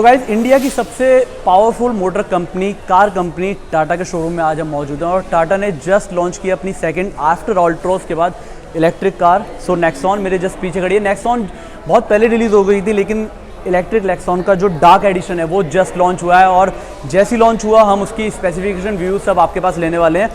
So guys India की सबसे powerful motor company car company Tata के शोरूम में आज हम मौजूद हैं और टाटा ने जस्ट लॉन्च किया अपनी सेकंड आफ्टर ऑल्ट्रोस के बाद इलेक्ट्रिक कार। सो नेक्सॉन मेरे जस्ट पीछे खड़ी है। नेक्सॉन बहुत पहले रिलीज़ हो गई थी, लेकिन इलेक्ट्रिक नेक्सॉन का जो डार्क एडिशन है वो जस्ट लॉन्च हुआ है और जैसे ही लॉन्च हुआ हम उसकी स्पेसिफिकेशन व्यू सब आपके पास लेने वाले हैं।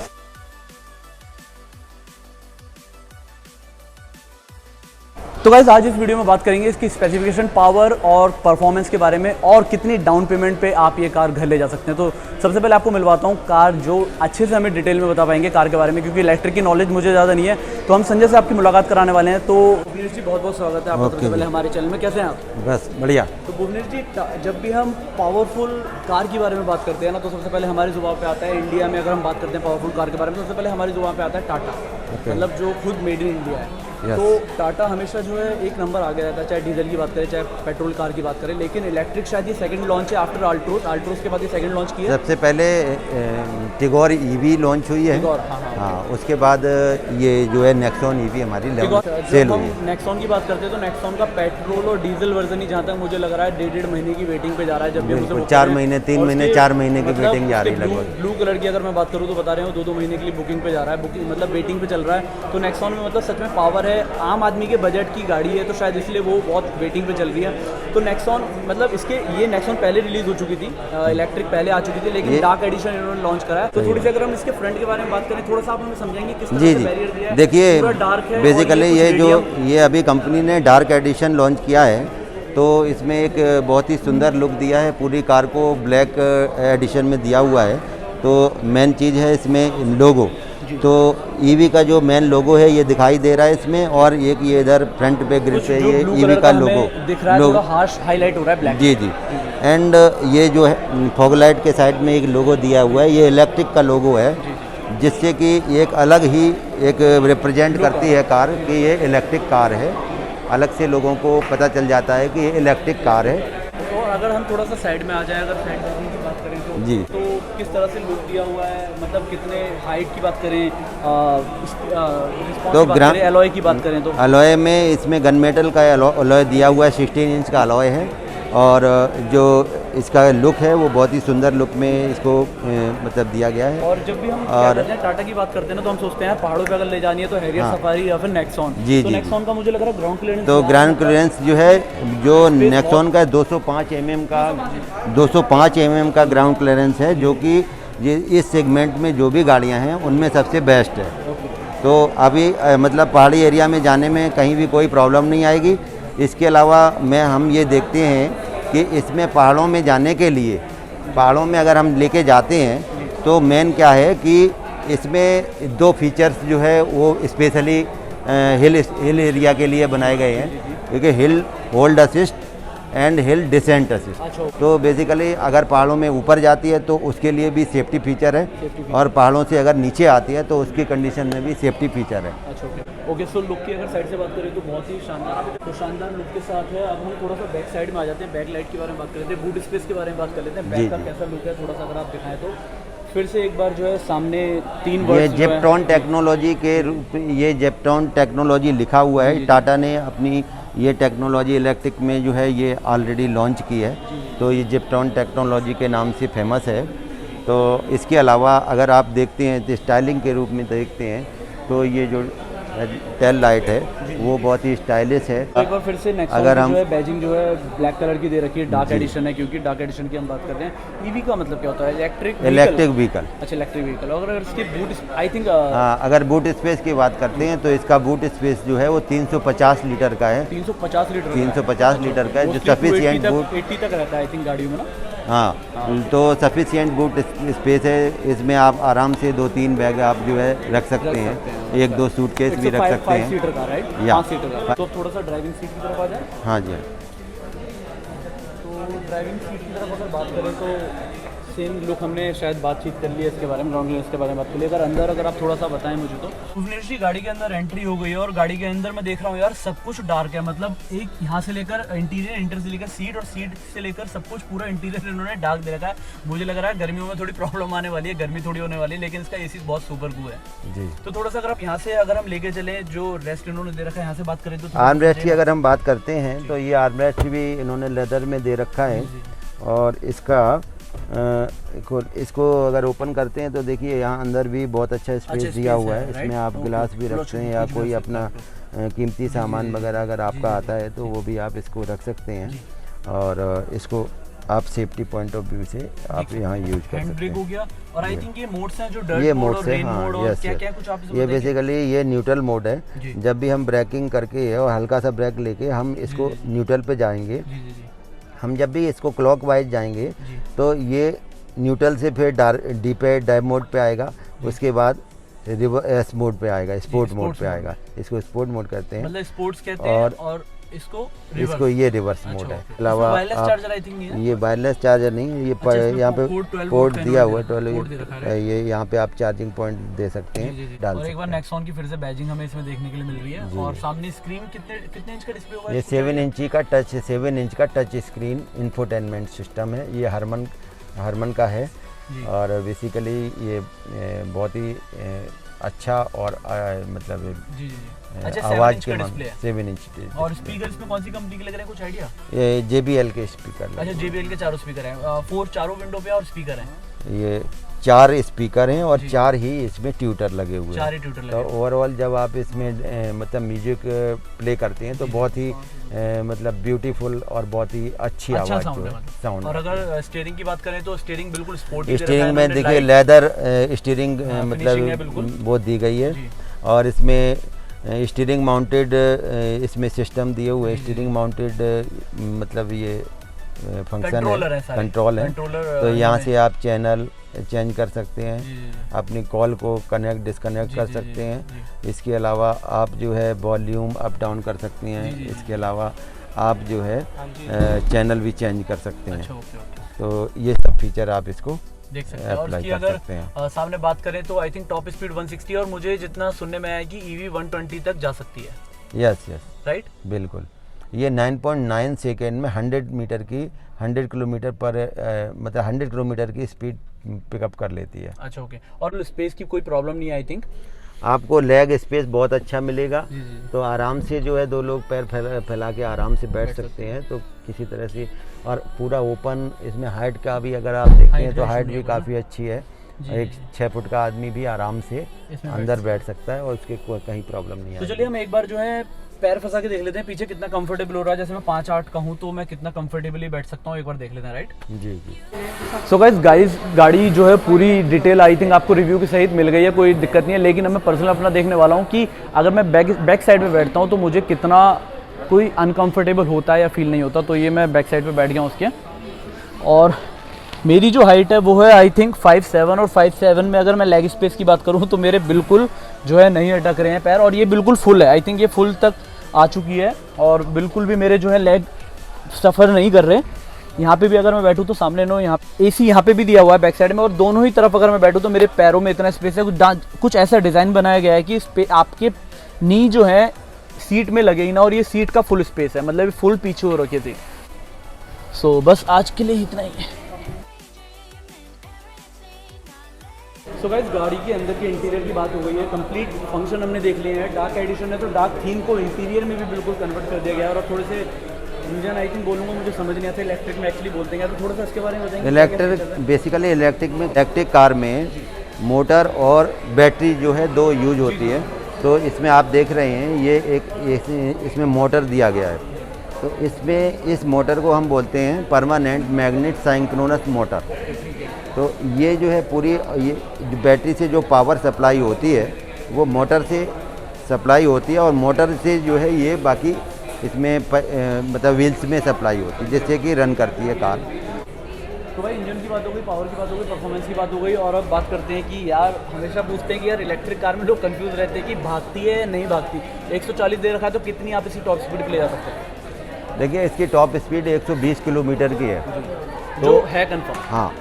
तो गाइस आज इस वीडियो में बात करेंगे इसकी स्पेसिफिकेशन, पावर और परफॉर्मेंस के बारे में और कितनी डाउन पेमेंट पे आप ये कार घर ले जा सकते हैं। तो सबसे पहले आपको मिलवाता हूँ कार जो अच्छे से हमें डिटेल में बता पाएंगे कार के बारे में, क्योंकि इलेक्ट्रिक की नॉलेज मुझे ज़्यादा नहीं है। तो हम संजय से आपकी मुलाकात कराने वाले हैं। तो भुवनेश जी बहुत बहुत स्वागत है आपका सबसे पहले हमारे चैनल में। कैसे हैं आप? बस बढ़िया। तो भुवनेश जी जब भी हम पावरफुल कार के बारे में बात करते हैं ना, तो सबसे पहले हमारी जुबान पे आता है इंडिया में, अगर हम बात करते हैं पावरफुल कार के बारे में, तो सबसे पहले हमारी जुबान पे आता है टाटा, मतलब जो खुद मेड इन इंडिया है। तो टाटा हमेशा जो है एक नंबर आगे रहता है, चाहे डीजल की बात करें चाहे पेट्रोल कार की बात करें। लेकिन इलेक्ट्रिक शायद ये सेकंड लॉन्च है आफ्टर अल्ट्रोस के बाद ये सेकंड लॉन्च किया है। सबसे पहले टिगोर ईवी लॉन्च हुई है। हाँ, उसके बाद ये जो है नेक्सॉन ईवी हमारी सेल हुई है। नेक्सॉन की बात करते हैं तो नेक्सॉन का पेट्रोल और डीजल वर्जन ही जहाँ तक मुझे लग रहा है 1.5 महीने की वेटिंग पे जा रहा है। जब भी 4 महीने 3 महीने 4 महीने की वेटिंग जा रही है लगभग। ब्लू कलर की अगर मैं बात करूँ तो बता रहे हो 2-2 महीने के लिए बुकिंग पे जा रहा है, बुकिंग मतलब वेटिंग पे चल रहा है। तो नेक्सॉन में मतलब सच में पावर है, आम आदमी के बजट की गाड़ी है, तो शायद इसलिए वो बहुत वेटिंग पे चल रही है। तो नेक्सॉन मतलब ये नेक्सॉन पहले रिलीज हो चुकी थी, इलेक्ट्रिक पहले आ चुकी थी, लेकिन डार्क एडिशन इन्होंने लॉन्च करा है। तो थोड़ी सी अगर हम इसके फ्रंट के बारे में बात करें, थोड़ा सा आप हमें समझाएंगे किस तरह से बैरियर दिया है? देखिए बेसिकली ये ये अभी कंपनी ने डार्क एडिशन लॉन्च किया है, तो इसमें एक बहुत ही सुंदर लुक दिया है, पूरी कार को ब्लैक एडिशन में दिया हुआ है। तो मेन चीज़ है इसमें लोगो, तो ईवी का जो मेन लोगो है ये दिखाई दे रहा है इसमें, और एक ये इधर फ्रंट पे ग्रिल पे ये ईवी का लोगो दिख रहा है, थोड़ा हार्श हाईलाइट हो रहा है ब्लैक। जी। एंड ये जो है फॉग लाइट के साइड में एक लोगो दिया हुआ है, ये इलेक्ट्रिक का लोगो है, जिससे कि एक अलग ही एक रिप्रेजेंट करती है कार कि ये इलेक्ट्रिक कार है। अलग से लोगों को पता चल जाता है कि ये इलेक्ट्रिक कार है। तो अगर हम थोड़ा सा साइड में आ जाए, अगर साइड की बात करें तो किस तरह से लुक दिया हुआ है, मतलब कितने हाइट की बात करें, तो एलॉय की बात करें तो एलॉय में इसमें गन मेटल का एलॉय दिया हुआ है, 16 इंच का एलॉय है, और जो इसका लुक है वो बहुत ही सुंदर लुक में इसको मतलब दिया गया है। और जब भी हम टाटा की बात करते हैं ना, तो हम सोचते हैं पहाड़ों पे अगर ले जानी है तो हैरियर सफारी या फिर नेक्सॉन। तो नेक्सॉन का मुझे लग रहा है ग्राउंड क्लियरेंस, तो ग्राउंड क्लियरेंस जो है जो नेक्सॉन का 205 mm का ग्राउंड क्लियरेंस है, जो कि ये इस सेगमेंट में जो भी गाड़ियाँ हैं उनमें सबसे बेस्ट है। तो अभी मतलब पहाड़ी एरिया में जाने में कहीं भी कोई प्रॉब्लम नहीं आएगी। इसके अलावा हम ये देखते हैं कि इसमें पहाड़ों में जाने के लिए, पहाड़ों में अगर हम लेके जाते हैं तो मेन क्या है कि इसमें 2 फीचर्स जो है वो स्पेशली हिल एरिया के लिए बनाए गए हैं, क्योंकि hill hold assist and hill descent assist. तो बेसिकली अगर पहाड़ों में ऊपर जाती है तो उसके लिए भी सेफ्टी फीचर है, और पहाड़ों से अगर नीचे आती है तो उसकी कंडीशन में भी सेफ्टी फीचर है। ओके, सो लुक की अगर साइड से बात करें तो बहुत ही शानदार लुक के साथ है। अब हम थोड़ा सा बैक साइड में आ जाते हैं, बैक लाइट के बारे में बात कर लेते हैं, बूट स्पेस के बारे में बात कर लेते हैं। बैक का कैसा लुक है थोड़ा सा अगर आप दिखाएं तो फिर से एक बार जो है सामने 3 वर्ड्स, ये जेप्टॉन टेक्नोलॉजी लिखा हुआ है। टाटा ने अपनी ये टेक्नोलॉजी इलेक्ट्रिक में जो है ये ऑलरेडी लॉन्च की है, तो ये जेप्टॉन टेक्नोलॉजी के नाम से फेमस है। तो इसके अलावा अगर आप देखते हैं तो स्टाइलिंग के रूप में देखते हैं तो ये जो टेल लाइट है वो बहुत ही स्टाइलिश है। एक बार फिर से अगर हम बैजिंग जो है ब्लैक कलर की दे रखी है, डार्क एडिशन है, क्योंकि डार्क एडिशन की हम बात करते हैं। ईवी का मतलब क्या होता है? Electric vehicle. अच्छा, इलेक्ट्रिक व्हीकल। और अगर इसके बूट आई थिंक अगर बूट स्पेस की बात करते हैं तो इसका बूट स्पेस जो है वो 350 लीटर का है। 350 लीटर का है, जो सफिशिएंट बूट 80 तक रहता है आई थिंक गाड़ियों में ना। हाँ, तो सफिशिएंट बूट स्पेस है। इसमें आप आराम से 2-3 बैग आप जो है रख सकते हैं, 1-2 सूटकेस भी रख सकते हैं। 5 सीटर का, राइट? 5 सीटर का। तो थोड़ा सा ड्राइविंग सीट की तरफ आ जाए। हाँ जी। तो ड्राइविंग सीट की तरफ अगर बात करें तो सेम लुक हमने शायद बातचीत कर ली है इसके बारे में, ग्राउंड क्लियरेंस के बारे में बात कर ली। अगर आप थोड़ा सा बताएं मुझे तो। भुवनेश जी गाड़ी के अंदर एंट्री हो गई है और गाड़ी के अंदर मैं देख रहा हूँ यार सब कुछ डार्क है, मतलब एक यहाँ से लेकर इंटीरियर से लेकर सीट, और सीट से लेकर सब कुछ पूरा इंटीरियर इन्होंने डार्क दे रखा है। मुझे लग रहा है गर्मियों में थोड़ी प्रॉब्लम आने वाली है, गर्मी थोड़ी होने वाली है, लेकिन इसका एसी बहुत सुपर कूल है जी। तो थोड़ा सा अगर आप यहाँ से अगर हम लेके चले, जो रेस्ट इन्होंने दे रखा है यहाँ से बात करें तो आर्म रेस्ट की अगर हम बात करते हैं तो ये आर्म रेस्ट भी इन्होंने लेदर में दे रखा है, और इसका इसको अगर ओपन करते हैं तो देखिए यहाँ अंदर भी बहुत अच्छा स्पेस दिया हुआ है। इसमें आप गिलास भी रखते हैं या कोई अपना कीमती सामान वगैरह अगर आपका आता है तो वो भी आप इसको रख सकते हैं। और इसको आप सेफ्टी पॉइंट ऑफ व्यू से आप यहाँ यूज कर सकते हैं। हो गया। और आई थिंक ये मोड्स हैं जो डर्ट ये मोड मोड्स और है, रेन हाँ, मोड और यस, क्या-क्या कुछ आप ये बेसिकली ये न्यूट्रल मोड है। जब भी हम ब्रेकिंग करके और हल्का सा ब्रेक लेके हम इसको न्यूट्रल पे जाएंगे, हम जब भी इसको क्लॉकवाइज जाएंगे तो ये न्यूट्रल से फिर डी पे डाइव मोड पे आएगा, उसके बाद एस मोड पे आएगा, स्पोर्ट मोड पे आएगा। इसको स्पोर्ट मोड कहते हैं, मतलब स्पोर्ट्स कहते हैं। और इसको ये रिवर्स मोड है। अलावा वायरलेस चार्जर आई थिंक ये वायरलेस चार्जर नहीं है, ये यहाँ पे पोर्ट दिया हुआ है 12, ये यहाँ पे आप चार्जिंग पॉइंट दे सकते हैं, डाल और एक बार नेक्सॉन की फिर से बैजिंग हमें इसमें देखने के लिए मिल रही है। और सामने स्क्रीन कितने इंच का डिस्प्ले होगा? ये 7 इंच का टच स्क्रीन इंफोटेनमेंट सिस्टम है। ये हरमन का है और बेसिकली ये बहुत ही अच्छा और मतलब आवाज़ के मामले 7 इंच। और स्पीकर इसमें कौन सी कंपनी के लग रहे हैं, कुछ आइडिया? ये JBL के स्पीकर। अच्छा, JBL के चारों स्पीकर हैं, चारों विंडो पे और स्पीकर हैं। ये 4 स्पीकर हैं और 4 ही इसमें ट्यूटर लगे हुए हैं। तो ओवरऑल जब आप इसमें मतलब म्यूजिक प्ले करते हैं तो बहुत ही मतलब ब्यूटीफुल और बहुत ही अच्छी आवाज़ साउंड। और अगर स्टीयरिंग की बात करें तो स्टीयरिंग बिल्कुल स्पोर्टी स्टीयरिंग में देखिए लेदर स्टीयरिंग मतलब वो दी गई है। और इसमें स्टीयरिंग माउंटेड इसमें सिस्टम दिए हुए हैं। स्टीयरिंग माउंटेड मतलब ये फंक्शन है, कंट्रोल है। तो यहाँ से आप चैनल चेंज कर सकते हैं, अपनी कॉल को कनेक्ट डिस्कनेक्ट कर सकते हैं। इसके अलावा आप जो है वॉल्यूम अप डाउन कर सकते हैं। इसके अलावा आप जो है चैनल भी चेंज कर सकते हैं। तो ये सब फीचर आप इसको देख सकते हैं। और इसकी अगर सामने बात करें तो आई थिंक टॉप स्पीड 160 और मुझे जितना सुनने में आया कि EV 120 तक जा सकती है। यस राइट, बिल्कुल। ये 9.9 सेकेंड में 100 किलोमीटर पर मतलब 100 किलोमीटर की स्पीड पिकअप कर लेती है। अच्छा, ओके। और स्पेस की कोई प्रॉब्लम नहीं है आई थिंक? आपको लेग स्पेस बहुत अच्छा मिलेगा। तो आराम से जो है 2 लोग पैर फैला के आराम से बैठ सकते हैं। तो किसी तरह से और पूरा ओपन इसमें हाइट का भी अगर आप देखते हैं तो हाइट भी काफ़ी अच्छी है। एक 6 फुट का आदमी भी आराम से अंदर बैठ सकता है और उसके कहीं प्रॉब्लम नहीं है। तो चलिए हम एक बार जो है पैर फंसा के देख लेते हैं पीछे कितना कंफर्टेबल हो रहा है। जैसे मैं 5-8 का हूँ तो मैं कितना कंफर्टेबली बैठ सकता हूँ, एक बार देख लेते हैं। राइट जी। सो गाइस गाड़ी जो है पूरी डिटेल आई थिंक आपको रिव्यू के सहित मिल गई है, कोई दिक्कत नहीं है। लेकिन अब मैं पर्सनल अपना देखने वाला हूँ कि अगर मैं बैक साइड पे बैठता हूँ तो मुझे कितना कोई अनकंफर्टेबल होता है या फील नहीं होता। तो ये मैं बैक साइड पे बैठ गया हूँ उसके। और मेरी जो हाइट है वो है आई थिंक 5'7", और 5'7" में अगर मैं लेग स्पेस की बात करूँ तो मेरे बिल्कुल जो है नहीं अटक रहे हैं पैर। और ये बिल्कुल फुल है, आई थिंक ये फुल तक आ चुकी है और बिल्कुल भी मेरे जो है लेग सफ़र नहीं कर रहे। यहाँ पे भी अगर मैं बैठूँ तो सामने नो यहाँ AC यहाँ पे भी दिया हुआ है बैक साइड में, और दोनों ही तरफ अगर मैं बैठूँ तो मेरे पैरों में इतना स्पेस है। कुछ ऐसा डिज़ाइन बनाया गया है कि आपके नी जो है सीट में लगेगी ना, और ये सीट का फुल स्पेस है, मतलब फुल पीछे हो रखी थी। सो बस आज के लिए इतना ही है। सो गाइस गाड़ी के अंदर के इंटीरियर की बात हो गई है, कंप्लीट फंक्शन हमने देख लिए हैं। डार्क एडिशन है तो डार्क थीम को इंटीरियर में भी बिल्कुल कन्वर्ट कर दिया गया है। और थोड़े से इंजन आई थिंक बोलूँगा, मुझे समझ नहीं आता इलेक्ट्रिक में एक्चुअली बोलते हैं, तो थोड़ा सा इसके बारे में बताएंगे। इलेक्ट्रिक बेसिकली इलेक्ट्रिक कार में मोटर और बैटरी जो है 2 यूज होती है। तो इसमें आप देख रहे हैं ये इसमें मोटर दिया गया है। तो इसमें इस मोटर को हम बोलते हैं परमानेंट मैग्नेट साइंक्रोनस मोटर। तो ये जो है पूरी ये बैटरी से जो पावर सप्लाई होती है वो मोटर से सप्लाई होती है, और मोटर से जो है ये बाकी इसमें मतलब व्हील्स में सप्लाई होती है, जिससे कि रन करती है कार। तो भाई इंजन की बात हो गई, पावर की बात हो गई, परफॉर्मेंस की बात हो गई। और अब बात करते हैं कि यार हमेशा पूछते हैं कि यार इलेक्ट्रिक कार में लोग कंफ्यूज रहते हैं कि भागती है या नहीं भागती। 140 दे रखा है तो कितनी आप इसकी टॉप स्पीड पे ले जा सकते हैं? देखिए इसकी टॉप स्पीड 120 किलोमीटर की है, जो है कंफर्म। हाँ,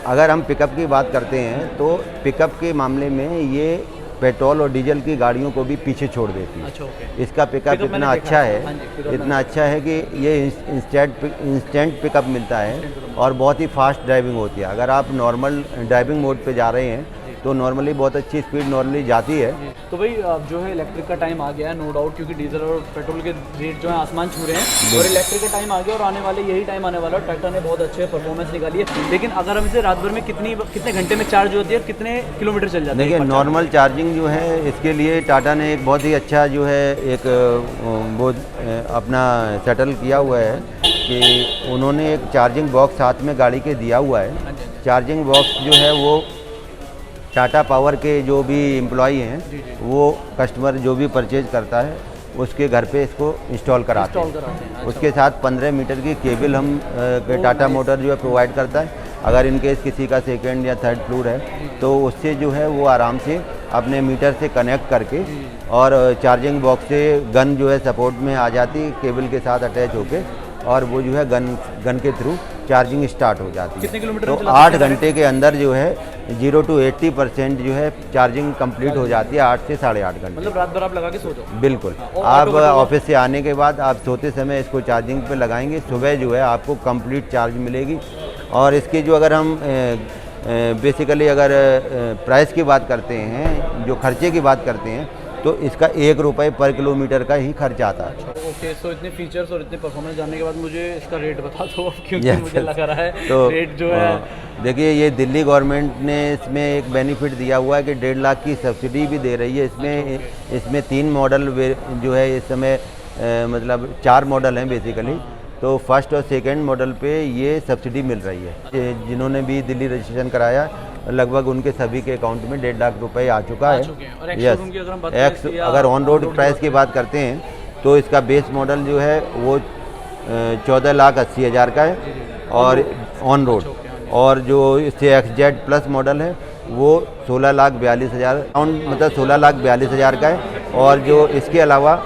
अगर हम पिकअप की बात करते हैं तो पिकअप के मामले में ये पेट्रोल और डीजल की गाड़ियों को भी पीछे छोड़ देती है। अच्छा, ओके। इसका पिकअप इतना अच्छा है, इतना अच्छा है कि ये इंस्टेंट पिकअप मिलता है और बहुत ही फास्ट ड्राइविंग होती है। अगर आप नॉर्मल ड्राइविंग मोड पे जा रहे हैं तो नॉर्मली बहुत अच्छी स्पीड नॉर्मली जाती है। तो भाई अब जो है इलेक्ट्रिक का टाइम आ गया है, नो डाउट, क्योंकि डीजल और पेट्रोल के रेट जो है आसमान छू रहे हैं, और इलेक्ट्रिक का टाइम आ गया और आने वाले यही टाइम आने वाला है। टाटा ने बहुत अच्छे परफॉर्मेंस निकाली है, लेकिन अगर हम इसे रात भर में कितने घंटे में चार्ज होती है, कितने किलोमीटर चल जाते हैं? देखिए नॉर्मल चार्जिंग जो है इसके लिए टाटा ने एक बहुत ही अच्छा जो है एक वो अपना सेटल किया हुआ है कि उन्होंने एक चार्जिंग बॉक्स साथ में गाड़ी के दिया हुआ है। चार्जिंग बॉक्स जो है वो टाटा पावर के जो भी एम्प्लॉई हैं वो कस्टमर जो भी परचेज करता है उसके घर पे इसको इंस्टॉल कराते हैं। उसके साथ 15 मीटर की केबल हम टाटा मोटर जो है प्रोवाइड करता है। अगर इनकेस किसी का सेकंड या थर्ड फ्लोर है तो उससे जो है वो आराम से अपने मीटर से कनेक्ट करके और चार्जिंग बॉक्स से गन जो है सपोर्ट में आ जाती केबल के साथ अटैच होके, और वो जो है गन के थ्रू चार्जिंग स्टार्ट हो जाती है। कितने किलोमीटर तो 8 घंटे के अंदर जो है 0 to 80% जो है चार्जिंग कंप्लीट हो जाती है 8 से 8.5 घंटे। मतलब रात भर आप लगा के सो जाओ? बिल्कुल। आप ऑफिस से आने के बाद आप सोते समय इसको चार्जिंग पे लगाएंगे, सुबह जो है आपको कंप्लीट चार्ज मिलेगी। और इसकी जो अगर हम बेसिकली अगर प्राइस की बात करते हैं, जो खर्चे की बात करते हैं, तो इसका 1 रुपये पर किलोमीटर का ही खर्च आता है। ओके, सो इतने फीचर्स और इतने परफॉर्मेंस जानने के बाद मुझे इसका रेट बता दो, क्योंकि मुझे लग रहा है तो रेट जो है, देखिए ये दिल्ली गवर्नमेंट ने इसमें एक बेनिफिट दिया हुआ है कि 1.5 लाख की सब्सिडी भी दे रही है। इसमें 3 मॉडल जो है इस समय मतलब 4 मॉडल हैं बेसिकली। तो फर्स्ट और सेकंड मॉडल पे ये सब्सिडी मिल रही है। जिन्होंने भी दिल्ली रजिस्ट्रेशन कराया लगभग उनके सभी के अकाउंट में 1.5 लाख रुपए आ चुका है। यस, अगर ऑन रोड प्राइस की बात करते हैं तो इसका बेस मॉडल जो है वो 14,80,000 का है और ऑन रोड, और जो इससे XZ प्लस मॉडल है वो 16,42,000 मतलब 16,42,000 का है। और जो इसके अलावा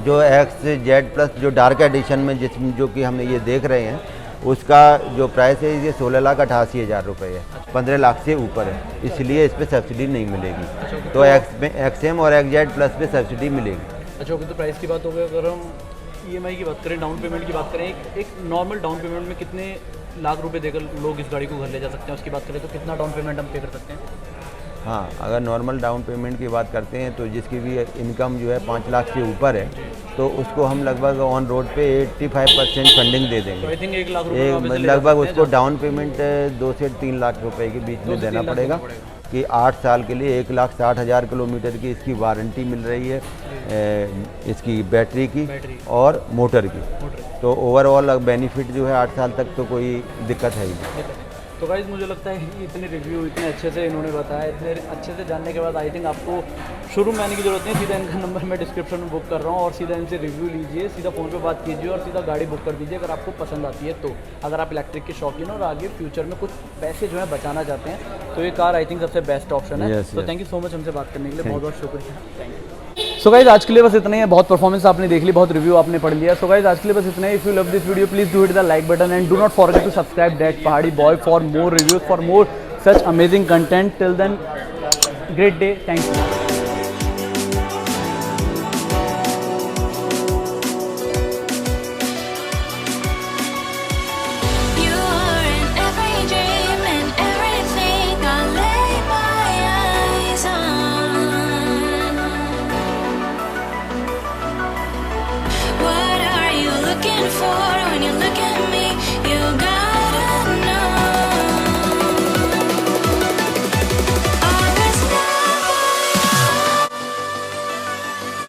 जो XZ प्लस जो डार्क एडिशन में जो कि हम ये देख रहे हैं उसका जो प्राइस है ये 16,88,000 रुपये है, 15 लाख से ऊपर है, इसलिए इस पर सब्सिडी नहीं मिलेगी। तो XM और XZ प्लस पे सब्सिडी मिलेगी। अच्छा, ओके, तो प्राइस की बात हो गई। अगर हम EMI की बात करें, डाउन पेमेंट की बात करें, एक नॉर्मल डाउन पेमेंट में कितने लाख रुपए देकर लोग इस गाड़ी को घर ले जा सकते हैं, उसकी बात करें तो कितना डाउन पेमेंट हम पे कर सकते हैं? हाँ, अगर नॉर्मल डाउन पेमेंट की बात करते हैं तो जिसकी भी इनकम जो है 5 लाख से ऊपर है तो उसको हम लगभग ऑन रोड पे 85% फंडिंग दे देंगे। आई थिंक 1 लाख रुपए लगभग उसको डाउन पेमेंट 2 से 3 लाख रुपए के बीच में देना पड़ेगा कि 8 साल के लिए 1,60,000 किलोमीटर की इसकी वारंटी मिल रही है इसकी बैटरी की और मोटर की। तो ओवरऑल बेनिफिट जो है 8 साल तक तो कोई दिक्कत है ही नहीं। तो गाइस मुझे लगता है कि इतने रिव्यू इतने अच्छे से इन्होंने बताया, इतने अच्छे से जानने के बाद आई थिंक आपको शोरूम में आने की ज़रूरत नहीं, सीधा इनका नंबर मैं डिस्क्रिप्शन में बुक कर रहा हूँ और सीधा इनसे रिव्यू लीजिए, सीधा फ़ोन पे बात कीजिए और सीधा गाड़ी बुक कर दीजिए अगर आपको पसंद आती है तो। अगर आप इलेक्ट्रिक के शौकीन और आगे फ्यूचर में कुछ पैसे जो है बचाना चाहते हैं तो ये कार आई थिंक सबसे बेस्ट ऑप्शन है। तो थैंक यू सो मच हमसे बात करने के लिए, बहुत बहुत शुक्रिया, थैंक यू। सो गाइज आज के लिए बस इतना ही है, बहुत परफॉर्मेंस आपने देख ली, बहुत रिव्यू आपने पढ़ लिया। सो गाइज आज के लिए बस इतना ही। If you love this video please do hit the like button and do not forget to subscribe that Pahadi boy for more reviews, for more such amazing content. Till then, great day, thank you.